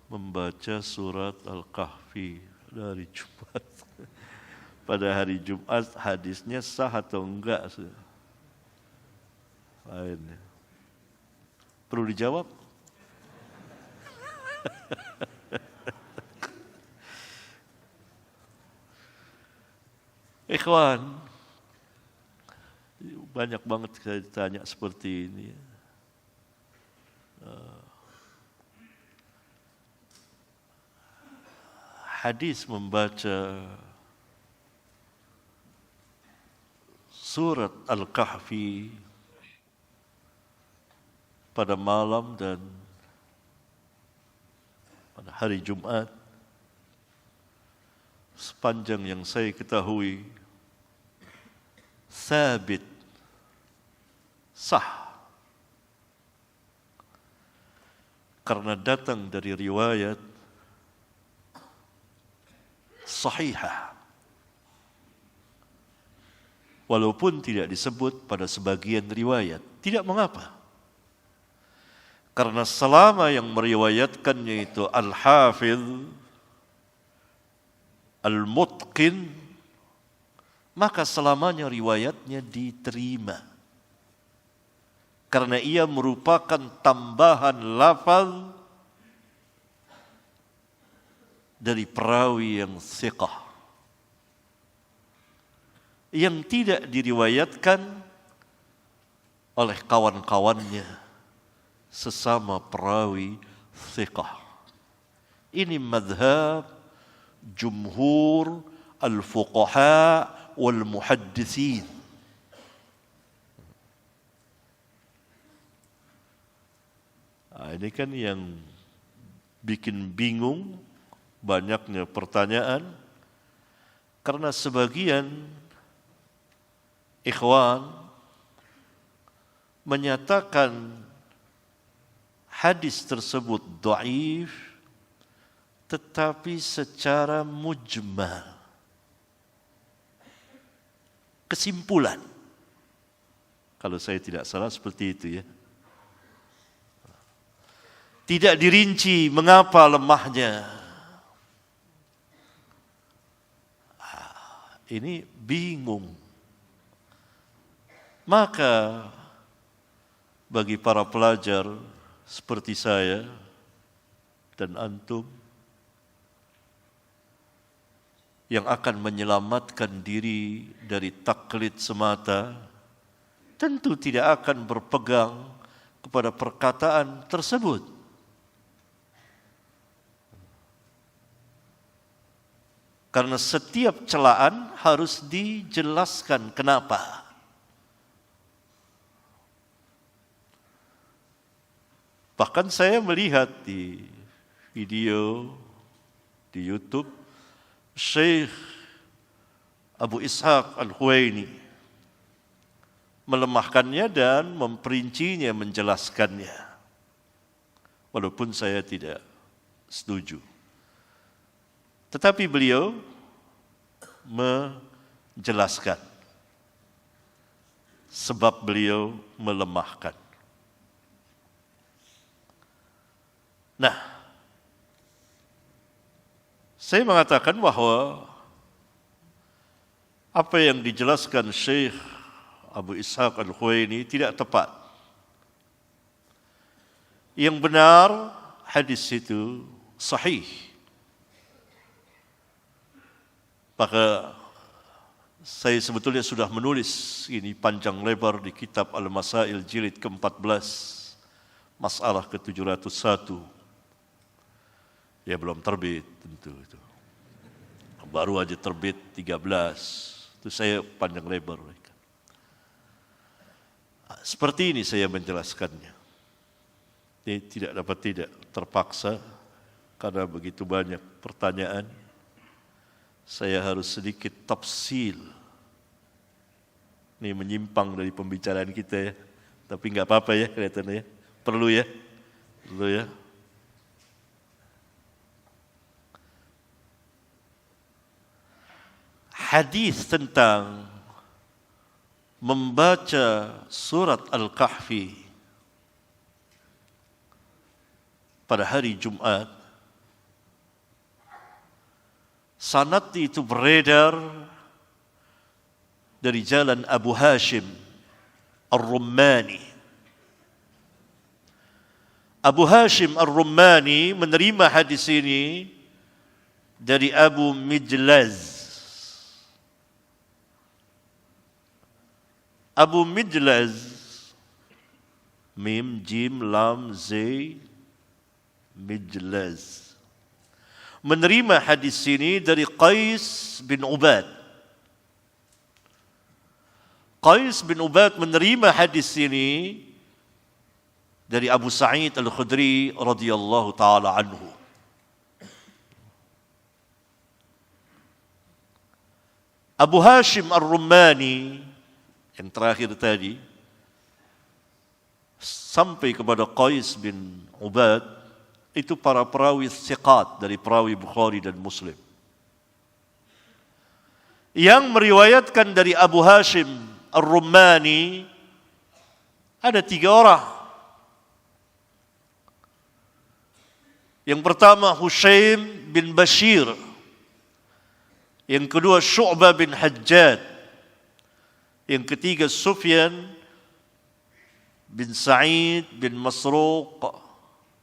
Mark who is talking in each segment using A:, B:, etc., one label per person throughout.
A: membaca surat Al-Kahfi dari Jumat. Pada hari Jumat hadisnya sah atau enggak? Lainnya. Perlu dijawab? Ikhwan, banyak banget saya ditanya seperti ini. Hadis membaca surat Al-Kahfi pada malam dan pada hari Jumat, sepanjang yang saya ketahui, sabit, sah, karena datang dari riwayat sahihah, walaupun tidak disebut pada sebagian riwayat. Tidak mengapa, karena selama yang meriwayatkannya itu Al-Hafidh Al-Mutqin, maka selamanya riwayatnya diterima, karena ia merupakan tambahan lafaz dari perawi yang thiqah, yang tidak diriwayatkan oleh kawan-kawannya sesama perawi thiqah. Ini madhab jumhur al-fuqaha wal muhaddithin. Nah, ini kan yang bikin bingung, banyaknya pertanyaan, karena sebagian ikhwan menyatakan hadis tersebut dhaif, tetapi secara mujmal, kesimpulan, kalau saya tidak salah seperti itu ya, tidak dirinci mengapa lemahnya. Ini bingung. Maka bagi para pelajar seperti saya dan antum yang akan menyelamatkan diri dari taklid semata, tentu tidak akan berpegang kepada perkataan tersebut. Karena setiap celaan harus dijelaskan kenapa. Bahkan saya melihat di video di YouTube Syekh Abu Ishaq Al-Huwaini melemahkannya dan memperincinya, menjelaskannya. Walaupun saya tidak setuju. Tetapi beliau menjelaskan sebab beliau melemahkan. Nah, saya mengatakan bahwa apa yang dijelaskan Syekh Abu Ishaq Al-Huwaini tidak tepat. Yang benar, hadis itu sahih. Maka saya sebetulnya sudah menulis ini panjang lebar di kitab Al-Masail jilid ke-14, masalah ke-701. Ya belum terbit tentu itu. Baru aja terbit 13. Itu saya panjang lebar. Seperti ini saya menjelaskannya. Ini tidak dapat tidak, terpaksa karena begitu banyak pertanyaan. Saya harus sedikit tafsil. Ini menyimpang dari pembicaraan kita ya. Tapi enggak apa-apa ya kelihatannya ya. Perlu ya. Perlu ya. Hadis tentang membaca surat Al-Kahfi pada hari Jumat Sanad itu beredar dari jalan Abu Hashim Ar-Rummani. Abu Hashim Ar-Rummani menerima hadis ini dari Abu Mijlaz. Abu Mijlaz, mim, jim, lam, zay, Mijlaz, menerima hadis ini dari Qais bin Ubad. Qais bin Ubad menerima hadis ini dari Abu Sa'id Al-Khudri radhiyallahu taala anhu. Abu Hashim Ar-Rummani yang terakhir tadi sampai kepada Qais bin Ubad, itu para perawi thiqat dari perawi Bukhari dan Muslim. Yang meriwayatkan dari Abu Hashim Ar-Rummani ada 3 orang. Yang pertama Hushaim bin Bashir, yang kedua Syu'bah bin Hajjaj, yang ketiga Sufyan bin Sa'id bin Masruq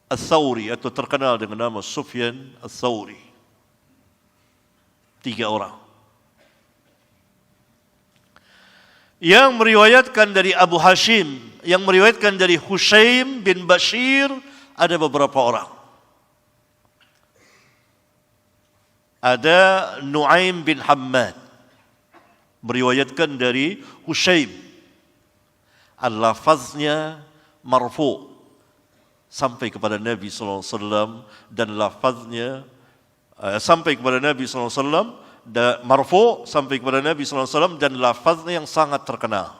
A: Al-Thawri, atau terkenal dengan nama Sufyan Al-Thawri. 3 orang. Yang meriwayatkan dari Abu Hashim, yang meriwayatkan dari Hushaim bin Bashir, ada beberapa orang. Ada Nu'aim bin Hammad, meriwayatkan dari Hushaim. Al-lafaznya marfu' sampai kepada Nabi SAW, dan lafaznya sampai kepada Nabi SAW, marfu' sampai kepada Nabi SAW, dan lafaznya yang sangat terkenal.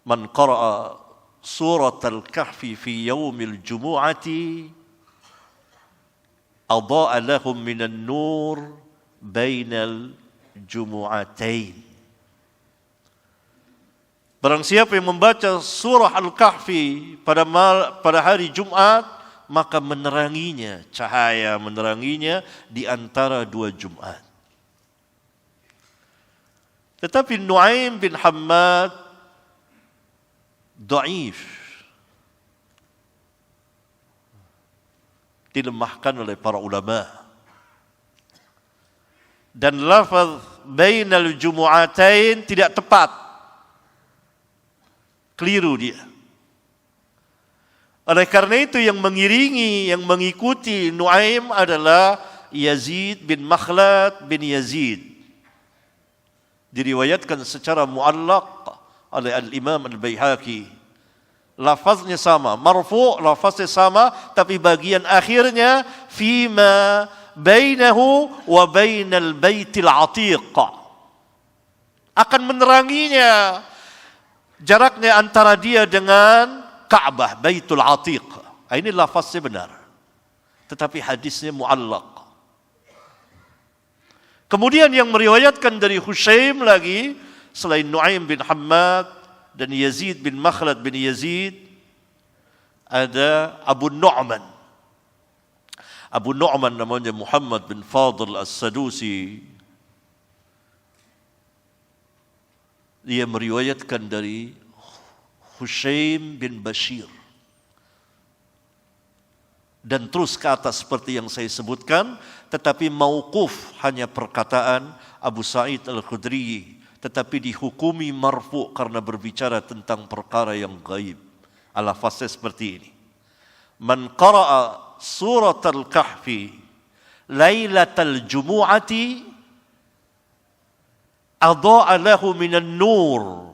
A: Man qara'a surat al-kahfi fi yawmil jumu'ati adha'a lahum minan nur bainal jumu'atain. Barang siapa yang membaca surah Al-Kahfi pada hari Jumat, maka meneranginya, cahaya meneranginya di antara 2 Jumat. Tetapi Nu'aim bin Hammad dhaif, dilemahkan oleh para ulama. Dan lafaz bainal jumu'atain tidak tepat, keliru dia. Oleh karena itu yang mengiringi, yang mengikuti Nu'aim adalah Yazid bin Makhlad bin Yazid. Diriwayatkan secara mu'allaq oleh Al-Imam Al-Baihaqi. Lafaznya sama, marfu', lafaznya sama, tapi bagian akhirnya fima bainahu wa bainal baitil atiq, akan meneranginya jaraknya antara dia dengan Ka'bah, Baitul Atiq. Ini lafaznya benar, tetapi hadisnya mu'allaq. Kemudian yang meriwayatkan dari Hushaim lagi, selain Nu'aim bin Hammad dan Yazid bin Makhlad bin Yazid, ada Abu Nu'man. Abu Nu'man namanya Muhammad bin Fadl As-Sadusi. Dia meriwayatkan dari Hushaim bin Bashir. Dan terus ke atas seperti yang saya sebutkan, tetapi mauquf, hanya perkataan Abu Sa'id Al-Khudri, tetapi dihukumi marfu' karena berbicara tentang perkara yang gaib. Al-lafaznya seperti ini. Man qara'a surat al-kahfi lailatal jumu'ati adha'a lahu minan nur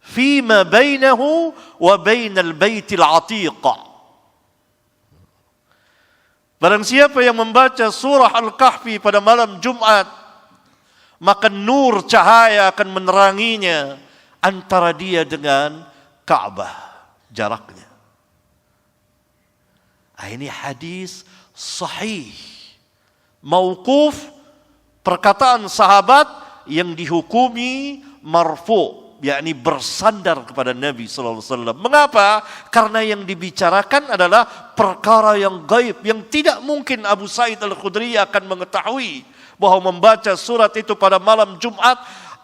A: fima bainahu wa bainal baitil atiq. Barang siapa yang membaca surah Al-Kahfi pada malam Jumat, maka nur cahaya akan meneranginya antara dia dengan Ka'bah, jaraknya. Ini hadis sahih, mauquf, perkataan sahabat yang dihukumi marfu', yakni bersandar kepada Nabi SAW. Mengapa? Karena yang dibicarakan adalah perkara yang gaib, yang tidak mungkin Abu Sa'id Al-Khudri akan mengetahui. bahwa membaca surat itu pada malam Jumat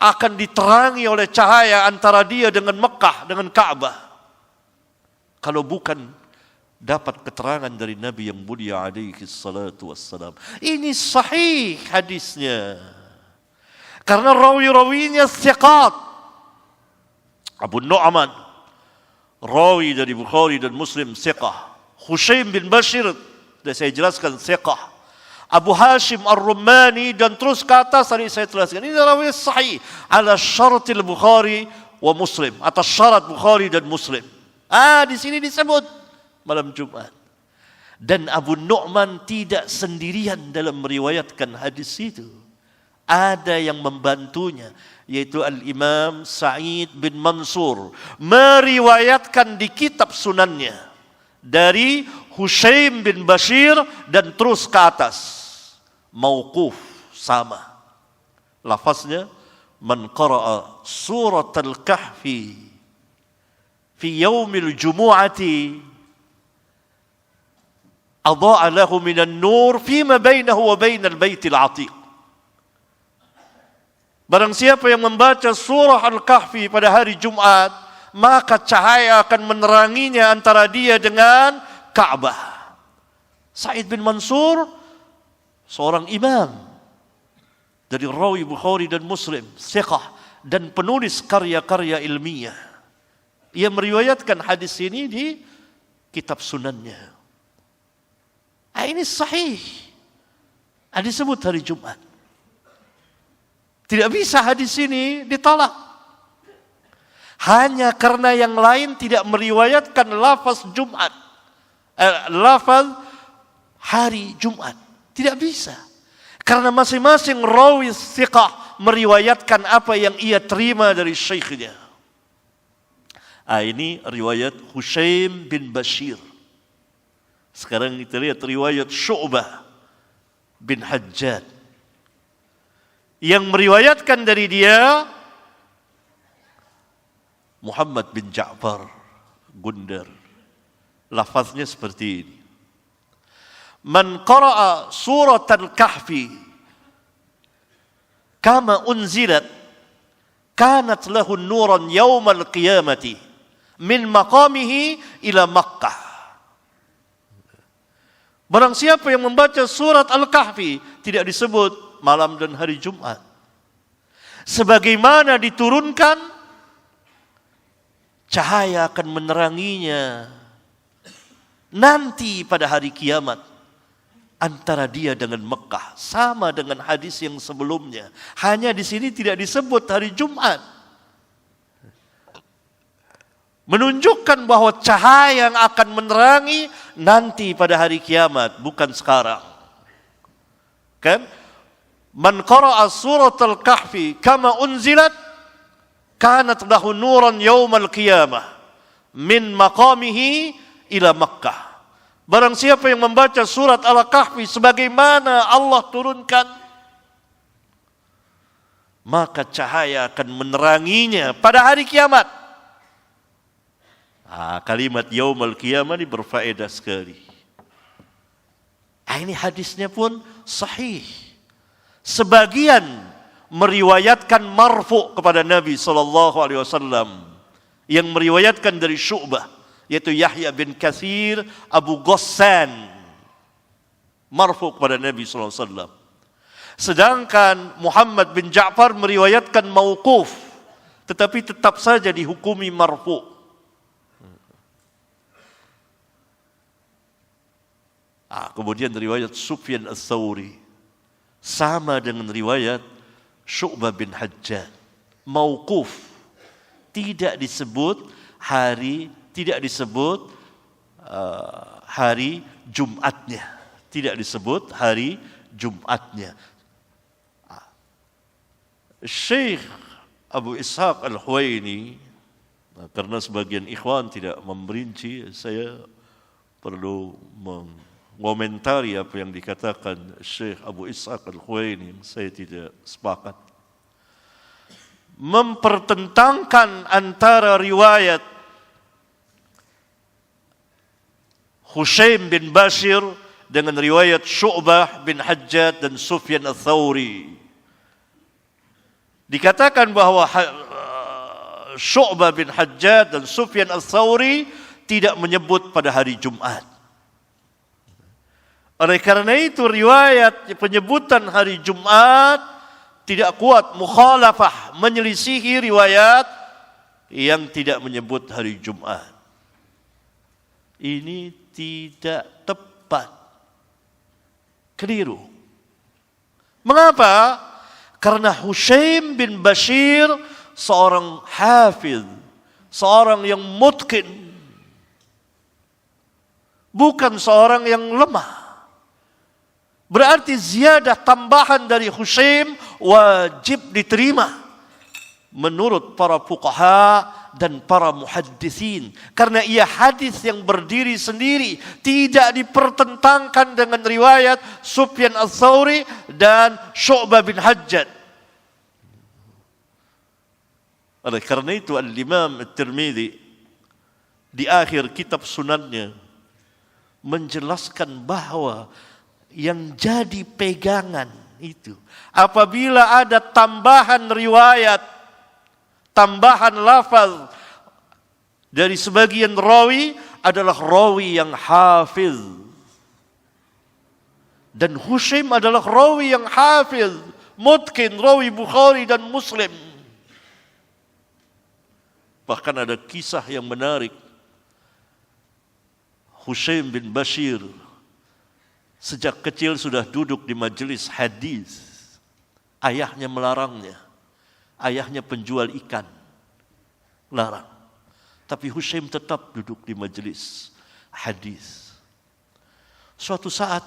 A: akan diterangi oleh cahaya antara dia dengan Mekah, dengan Ka'bah. Kalau bukan dapat keterangan dari Nabi yang mulia alaihi salatu wassalam. Ini sahih hadisnya. Karena rawi-rawinya thiqat. Abu Nu'man, rawi dari Bukhari dan Muslim, thiqah. Hushaim bin Bashir, sudah saya jelaskan, thiqah. Abu Hashim Ar-Rumani dan terus ke atas tadi saya jelaskan. Ini rawi sahih ala syaratil Bukhari wa Muslim, atas syarat Bukhari dan Muslim. Di sini disebut malam Jumat. Dan Abu Nu'man tidak sendirian dalam meriwayatkan hadis itu. Ada yang membantunya, yaitu Al-Imam Sa'id bin Mansur, meriwayatkan di kitab sunannya dari Hushaim bin Bashir dan terus ke atas. Mauquf sama. Lafaznya, man qara'a surat al-kahfi fi yaumil jumu'ati adha'a lahu minan nur fima bainahu wa bainal baitil atiq. Barang siapa yang membaca surah Al-Kahfi pada hari Jumat, maka cahaya akan meneranginya antara dia dengan Ka'bah. Sa'id bin Mansur, seorang imam dari rawi Bukhari dan Muslim, thiqah dan penulis karya-karya ilmiah. Ia meriwayatkan hadis ini di kitab sunannya. Ini sahih. Disebut hari Jumat. Tidak bisa hadis ini ditolak. Hanya karena yang lain tidak meriwayatkan lafaz Jumat. Lafaz hari Jumat. Tidak bisa. Karena masing-masing rawi thiqah meriwayatkan apa yang ia terima dari syekhnya. Ini riwayat Hushaim bin Bashir. Sekarang kita lihat riwayat Syu'bah bin Hajjaj. Yang meriwayatkan dari dia Muhammad bin Ja'far Gundar. Lafaznya seperti ini. Man qara'a surat al-kahfi kama unzilat kanat lahu nuran yawmal qiyamati min maqamihi ila Makkah. Barang siapa yang membaca surat Al-Kahfi, tidak disebut malam dan hari Jumat, sebagaimana diturunkan, cahaya akan meneranginya nanti pada hari kiamat antara dia dengan Mekah. Sama dengan hadis yang sebelumnya, hanya di sini tidak disebut hari Jumat, menunjukkan bahwa cahaya yang akan menerangi nanti pada hari kiamat, bukan sekarang. Kan? Man qara'a surat al-kahfi kama unzilat kanat lahu nuran yawmal qiyamah min maqamihi ila Makkah. Barang siapa yang membaca surat Al-Kahfi sebagaimana Allah turunkan, maka cahaya akan meneranginya pada hari kiamat. Kalimat yaumul qiyamah ini berfaedah sekali. Ini hadisnya pun sahih. Sebagian meriwayatkan marfu kepada Nabi SAW, yang meriwayatkan dari Syu'bah, yaitu Yahya bin Katsir Abu Ghassan, marfu kepada Nabi SAW. Sedangkan Muhammad bin Ja'far meriwayatkan mauquf, tetapi tetap saja dihukumi marfu. Kemudian riwayat Sufyan Ats-Tsauri sama dengan riwayat Syu'bah bin Hajjaj, mauquf, tidak disebut hari, tidak disebut hari Jumatnya, tidak disebut hari Jumatnya. Syekh Abu Ishaq Al-Huwaini, karena sebagian ikhwan tidak memperinci, saya perlu mengomentari apa yang dikatakan Syekh Abu Ishaq Al-Huwaini, saya tidak sepakat. Mempertentangkan antara riwayat Hushaim bin Bashir dengan riwayat Syu'bah bin Hajjaj dan Sufyan Ats-Tsauri. Dikatakan bahwa Syu'bah bin Hajjaj dan Sufyan Ats-Tsauri tidak menyebut pada hari Jumat. Oleh karena itu riwayat penyebutan hari Jumat tidak kuat, mukhalafah, menyelisihi riwayat yang tidak menyebut hari Jumat. Ini tidak tepat. Keliru. Mengapa? Karena Hushaim bin Bashir seorang hafiz, seorang yang mutqin, bukan seorang yang lemah. Berarti ziyadah tambahan dari Hushaim wajib diterima menurut para fuqaha dan para muhadditsin, karena ia hadis yang berdiri sendiri, tidak dipertentangkan dengan riwayat Sufyan Ats-Tsauri dan Syu'bah bin Hajjaj. Oleh karena itu Al-Imam At-Tirmidzi di akhir kitab sunannya menjelaskan bahwa yang jadi pegangan itu apabila ada tambahan riwayat, tambahan lafaz dari sebagian rawi adalah rawi yang hafiz. Dan Hushaim adalah rawi yang hafiz, mutqin, rawi Bukhari dan Muslim. Bahkan ada kisah yang menarik. Hushaim bin Bashir sejak kecil sudah duduk di majelis hadis. Ayahnya melarangnya. Ayahnya penjual ikan. Larang. Tapi Hushaim tetap duduk di majelis hadis. Suatu saat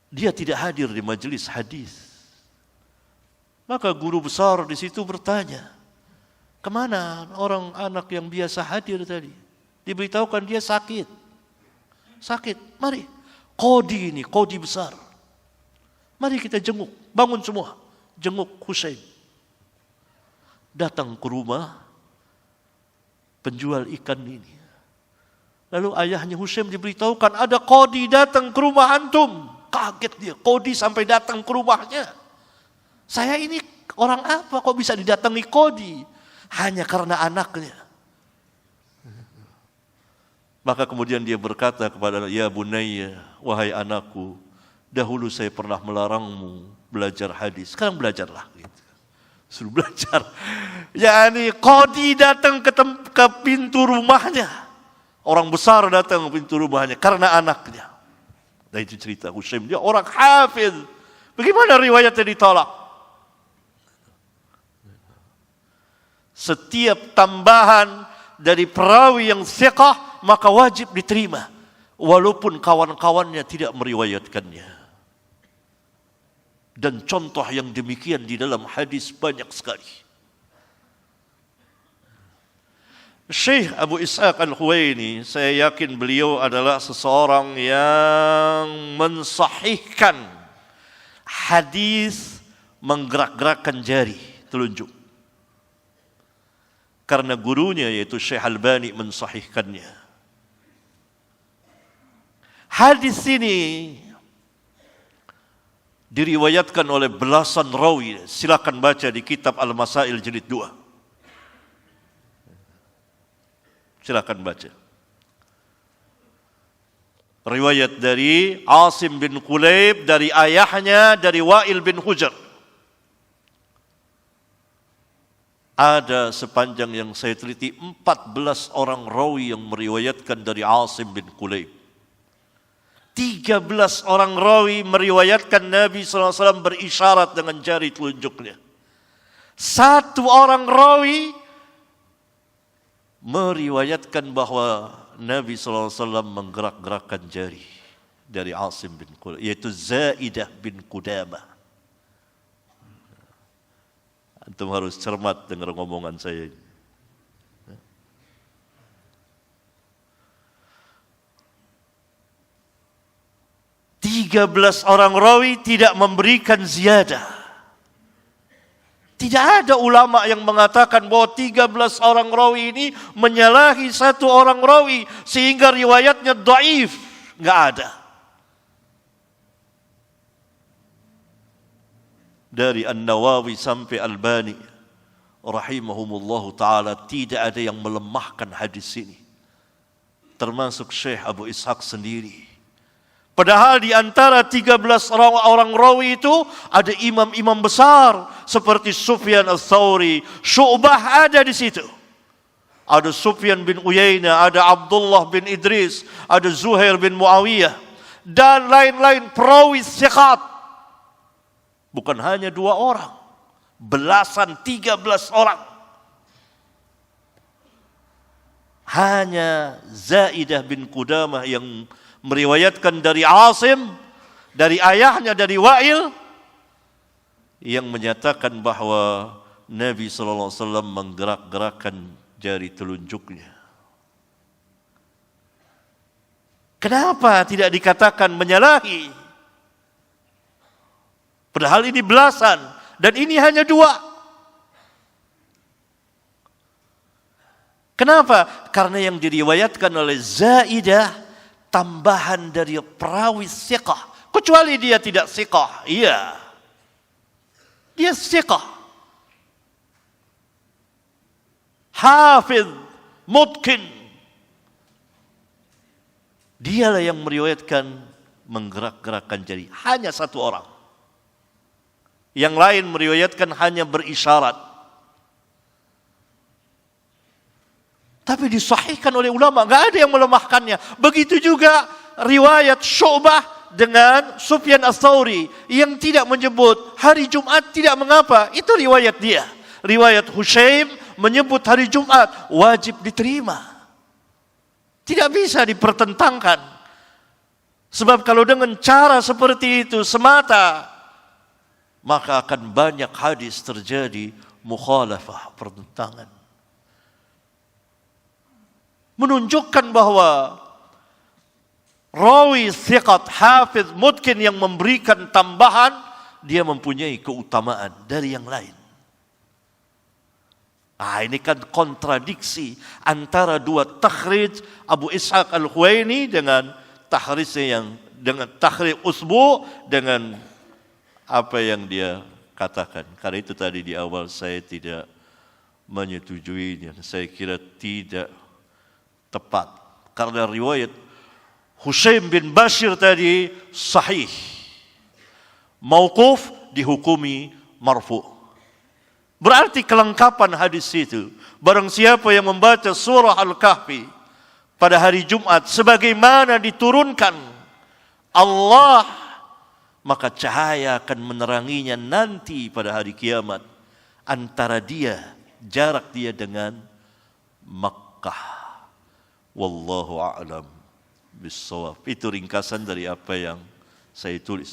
A: dia tidak hadir di majelis hadis. Maka guru besar di situ bertanya, kemana orang anak yang biasa hadir tadi? Diberitahukan dia sakit. Sakit, mari. Qadi ini, qadi besar. Mari kita jenguk, bangun semua. Jenguk Hushaim. Datang ke rumah penjual ikan ini. Lalu ayahnya Hushaim diberitahukan ada qadi datang ke rumah antum. Kaget dia, qadi sampai datang ke rumahnya. Saya ini orang apa kok bisa didatangi qadi? Hanya karena anaknya. Maka kemudian dia berkata kepada ya bunayya, wahai anakku, dahulu saya pernah melarangmu belajar hadis. Sekarang belajarlah. Gitu. Suruh belajar. Yani qadi datang ke pintu rumahnya. Orang besar datang ke pintu rumahnya karena anaknya. Nah itu cerita Hushaim. Dia orang hafiz. Bagaimana riwayatnya ditolak? Setiap tambahan dari perawi yang thiqah maka wajib diterima walaupun kawan-kawannya tidak meriwayatkannya. Dan contoh yang demikian di dalam hadis banyak sekali. Syekh Abu Ishaq Al-Huwaini, saya yakin beliau adalah seseorang yang mensahihkan hadis menggerak-gerakkan jari telunjuk. Karena gurunya yaitu Syekh Albani mensahihkannya. Hadis ini diriwayatkan oleh belasan rawi. Silakan baca di kitab Al-Masail jilid 2. Silakan baca. Riwayat dari Asim bin Kulayb dari ayahnya dari Wa'il bin Hujr. Ada sepanjang yang saya teliti 14 orang rawi yang meriwayatkan dari Asim bin Kulayb. 13 orang rawi meriwayatkan Nabi SAW berisyarat dengan jari telunjuknya. 1 orang rawi meriwayatkan bahwa Nabi SAW menggerak-gerakkan jari dari Asim bin Kulayb, yaitu Zaidah bin Qudamah. Antum harus cermat dengar ngomongan saya ini. 13 orang rawi tidak memberikan ziyadah. Tidak ada ulama yang mengatakan bahwa 13 orang rawi ini menyalahi 1 orang rawi sehingga riwayatnya dhaif. Enggak ada. dari An-Nawawi sampai Albani rahimahumullahu ta'ala, tidak ada yang melemahkan hadis ini, termasuk Syekh Abu Ishaq sendiri. Padahal di antara 13 orang rawi itu ada imam-imam besar seperti Sufyan Ats-Tsauri, Syu'bah ada di situ. Ada Sufyan bin Uyainah, ada Abdullah bin Idris, ada Zuhair bin Muawiyah, dan lain-lain perawi thiqat. Bukan hanya 2 orang, belasan, 13 orang. Hanya Zaidah bin Qudamah yang meriwayatkan dari Asim, dari ayahnya, dari Wa'il, yang menyatakan bahwa Nabi SAW menggerak-gerakkan jari telunjuknya. Kenapa tidak dikatakan menyalahi? Padahal ini belasan, dan ini hanya 2. Kenapa? Karena yang diriwayatkan oleh Zaidah tambahan dari perawi thiqah, kecuali dia tidak thiqah. Iya, dia thiqah, hafidh, mutqin. Dialah yang meriwayatkan menggerak-gerakkan jari, hanya 1 orang. Yang lain meriwayatkan hanya berisyarat. Tapi disahihkan oleh ulama, enggak ada yang melemahkannya. Begitu juga riwayat Syu'bah dengan Sufyan Ats-Tsauri yang tidak menyebut hari Jumat tidak mengapa. Itu riwayat dia. Riwayat Hushaim menyebut hari Jumat wajib diterima. Tidak bisa dipertentangkan. Sebab kalau dengan cara seperti itu semata, maka akan banyak hadis terjadi mukhalafah, pertentangan. Menunjukkan bahwa rawi thiqat, hafidh, mutqin yang memberikan tambahan, dia mempunyai keutamaan dari yang lain. Ini kan kontradiksi antara 2 takhrij Abu Ishaq Al-Huwaini dengan takhrijnya yang dengan takhrij Usbu dengan apa yang dia katakan. Karena itu tadi di awal saya tidak menyetujuinya. Saya kira tidak tepat. Karena riwayat Hushaim bin Bashir tadi sahih. Mauquf dihukumi marfu'. Berarti kelengkapan hadis itu. Barang siapa yang membaca surah Al-Kahfi pada hari Jumat sebagaimana diturunkan Allah, maka cahaya akan meneranginya nanti pada hari kiamat. Antara dia, jarak dia dengan Makkah. Wallahu a'lam bissawab. Itu ringkasan dari apa yang saya tulis.